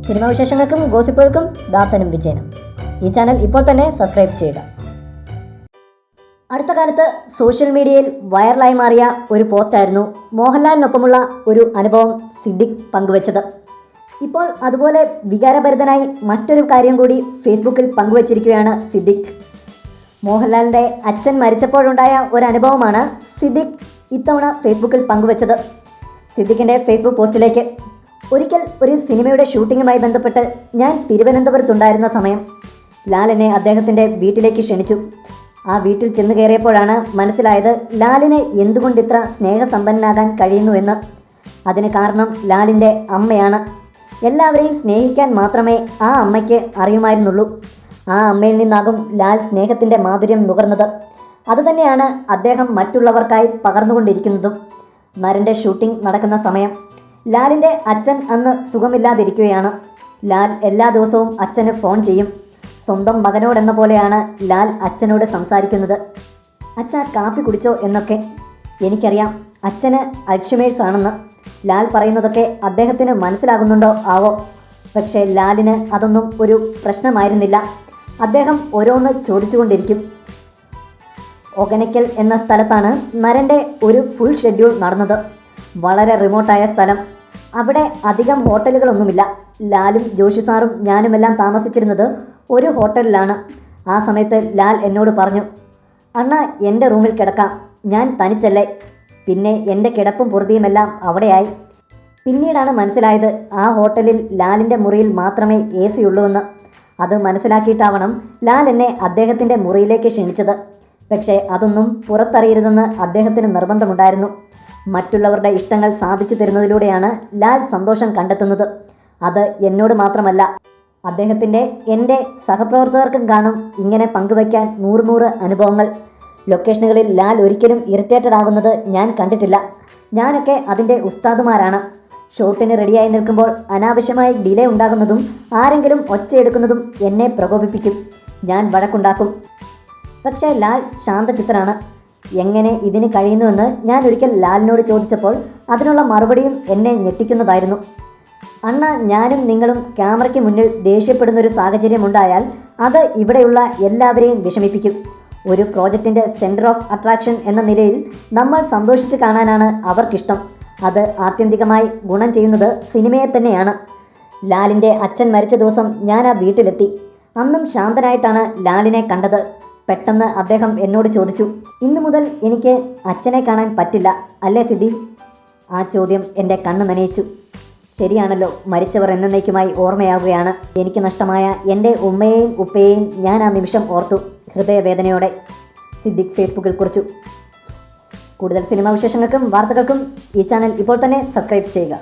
Cinema വിശേഷങ്ങൾക്കും ഗോസിപ്പുകൾക്കും ദാസനും വിജയനും ഈ channel ഇപ്പോൾ തന്നെ സബ്സ്ക്രൈബ് ചെയ്യുക. അടുത്ത കാലത്ത് സോഷ്യൽ മീഡിയയിൽ വൈറലായി മാറിയ ഒരു പോസ്റ്റായിരുന്നു മോഹൻലാലിനൊപ്പമുള്ള ഒരു അനുഭവം സിദ്ദിഖ് പങ്കുവച്ചത്. ഇപ്പോൾ അതുപോലെ വികാരഭരിതനായി മറ്റൊരു കാര്യം കൂടി ഫേസ്ബുക്കിൽ പങ്കുവച്ചിരിക്കുകയാണ് സിദ്ദിഖ്. മോഹൻലാലിൻ്റെ അച്ഛൻ മരിച്ചപ്പോഴുണ്ടായ ഒരു അനുഭവമാണ് സിദ്ദിഖ് ഇത്തവണ ഫേസ്ബുക്കിൽ പങ്കുവച്ചത്. സിദ്ദിഖിൻ്റെ ഫേസ്ബുക്ക് പോസ്റ്റിലേക്ക്: ഒരിക്കൽ ഒരു സിനിമയുടെ ഷൂട്ടിങ്ങുമായി ബന്ധപ്പെട്ട് ഞാൻ തിരുവനന്തപുരത്തുണ്ടായിരുന്ന സമയം ലാൽ എന്നെ അദ്ദേഹത്തിൻ്റെ വീട്ടിലേക്ക് ക്ഷണിച്ചു. ആ വീട്ടിൽ ചെന്ന് കയറിയപ്പോഴാണ് മനസ്സിലായത് ലാലിന് എന്തുകൊണ്ടിത്ര സ്നേഹസമ്പന്നനാകാൻ കഴിയുന്നുവെന്ന്. അതിന് കാരണം ലാലിൻ്റെ അമ്മയാണ്. എല്ലാവരെയും സ്നേഹിക്കാൻ മാത്രമേ ആ അമ്മയ്ക്ക് അറിയുമായിരുന്നുള്ളൂ. ആ അമ്മയിൽ നിന്നാകും ലാൽ സ്നേഹത്തിൻ്റെ മാധുര്യം നുകർന്നത്. അതുതന്നെയാണ് അദ്ദേഹം മറ്റുള്ളവർക്കായി പകർന്നുകൊണ്ടിരിക്കുന്നതും. നരൻ്റെ ഷൂട്ടിംഗ് നടക്കുന്ന സമയം ലാലിൻ്റെ അച്ഛൻ അന്ന് സുഖമില്ലാതിരിക്കുകയാണ്. ലാൽ എല്ലാ ദിവസവും അച്ഛന് ഫോൺ ചെയ്യും. സ്വന്തം മകനോടെന്ന പോലെയാണ് ലാൽ അച്ഛനോട് സംസാരിക്കുന്നത്. അച്ഛാ കാപ്പി കുടിച്ചോ എന്നൊക്കെ. എനിക്കറിയാം അച്ഛന് അൽഷിമേഴ്സ് ആണെന്ന്. ലാൽ പറയുന്നതൊക്കെ അദ്ദേഹത്തിന് മനസ്സിലാകുന്നുണ്ടോ ആവോ. പക്ഷേ ലാലിന് അതൊന്നും ഒരു പ്രശ്നമായിരുന്നില്ല. അദ്ദേഹം ഓരോന്ന് ചോദിച്ചുകൊണ്ടിരിക്കും. ഒഗനയ്ക്കൽ എന്ന സ്ഥലത്താണ് നരൻ്റെ ഒരു ഫുൾ ഷെഡ്യൂൾ നടന്നത്. വളരെ റിമോട്ടായ സ്ഥലം. അവിടെ അധികം ഹോട്ടലുകളൊന്നുമില്ല. ലാലും ജോഷി സാറും ഞാനുമെല്ലാം താമസിച്ചിരുന്നത് ഒരു ഹോട്ടലിലാണ്. ആ സമയത്ത് ലാൽ എന്നോട് പറഞ്ഞു, അണ്ണാ എൻ്റെ റൂമിൽ കിടക്കാം, ഞാൻ തനിച്ചല്ലേ. പിന്നെ എൻ്റെ കിടപ്പും പൊറുതിയുമെല്ലാം അവിടെയായി. പിന്നീടാണ് മനസ്സിലായത് ആ ഹോട്ടലിൽ ലാലിൻ്റെ മുറിയിൽ മാത്രമേ AC ഉള്ളൂവെന്ന്. അത് മനസ്സിലാക്കിയിട്ടാവണം ലാൽ എന്നെ അദ്ദേഹത്തിൻ്റെ മുറിയിലേക്ക് ക്ഷണിച്ചത്. പക്ഷേ അതൊന്നും പുറത്തറിയരുതെന്ന് അദ്ദേഹത്തിന് നിർബന്ധമുണ്ടായിരുന്നു. മറ്റുള്ളവരുടെ ഇഷ്ടങ്ങൾ സാധിച്ചു തരുന്നതിലൂടെയാണ് ലാൽ സന്തോഷം കണ്ടെത്തുന്നത്. അത് എന്നോട് മാത്രമല്ല, അദ്ദേഹത്തിൻ്റെ എൻ്റെ സഹപ്രവർത്തകർക്കും കാണും ഇങ്ങനെ പങ്കുവയ്ക്കാൻ 100 അനുഭവങ്ങൾ. ലൊക്കേഷനുകളിൽ ലാൽ ഒരിക്കലും ഇറിറ്റേറ്റഡ് ആകുന്നത് ഞാൻ കണ്ടിട്ടില്ല. ഞാനൊക്കെ അതിൻ്റെ ഉസ്താദുമാരാണ്. ഷൂട്ടിന് റെഡിയായി നിൽക്കുമ്പോൾ അനാവശ്യമായി ഡിലേ ഉണ്ടാകുന്നതും ആരെങ്കിലും ഒച്ചയെടുക്കുന്നതും എന്നെ പ്രകോപിപ്പിക്കും. ഞാൻ വഴക്കുണ്ടാക്കും. പക്ഷേ ലാൽ ശാന്തചിത്തനാണ്. എങ്ങനെ ഇതിന് കഴിയുന്നുവെന്ന് ഞാൻ ഒരിക്കൽ ലാലിനോട് ചോദിച്ചപ്പോൾ അതിനുള്ള മറുപടിയും എന്നെ ഞെട്ടിക്കുന്നതായിരുന്നു. അണ്ണ, ഞാനും നിങ്ങളും ക്യാമറയ്ക്ക് മുന്നിൽ ദേഷ്യപ്പെടുന്നൊരു സാഹചര്യമുണ്ടായാൽ അത് ഇവിടെയുള്ള എല്ലാവരെയും വിഷമിപ്പിക്കും. ഒരു പ്രോജക്റ്റിൻ്റെ സെൻറ്റർ ഓഫ് അട്രാക്ഷൻ എന്ന നിലയിൽ നമ്മൾ സന്തോഷിച്ച് കാണാനാണ് അവർക്കിഷ്ടം. അത് ആത്യന്തികമായി ഗുണം ചെയ്യുന്നത് സിനിമയെ തന്നെയാണ്. ലാലിൻ്റെ അച്ഛൻ മരിച്ച ദിവസം ഞാൻ ആ വീട്ടിലെത്തി. അന്നും ശാന്തനായിട്ടാണ് ലാലിനെ കണ്ടത്. പെട്ടെന്ന് അദ്ദേഹം എന്നോട് ചോദിച്ചു, ഇന്നു മുതൽ എനിക്ക് അച്ഛനെ കാണാൻ പറ്റില്ല അല്ലേ സിദ്ധി? ആ ചോദ്യം എൻ്റെ കണ്ണ് നനയിച്ചു. ശരിയാണല്ലോ, മരിച്ചവർ എന്നേക്കുമായി ഓർമ്മയാവുകയാണ്. എനിക്ക് നഷ്ടമായ എൻ്റെ ഉമ്മയെയും ഉപ്പയെയും ഞാൻ ആ നിമിഷം ഓർത്തു, ഹൃദയവേദനയോടെ. സിദ്ദിഖ് ഫേസ്ബുക്കിൽ കുറിച്ചു. കൂടുതൽ സിനിമാ വിശേഷങ്ങൾക്കും വാർത്തകൾക്കും ഈ ചാനൽ ഇപ്പോൾ തന്നെ സബ്സ്ക്രൈബ് ചെയ്യുക.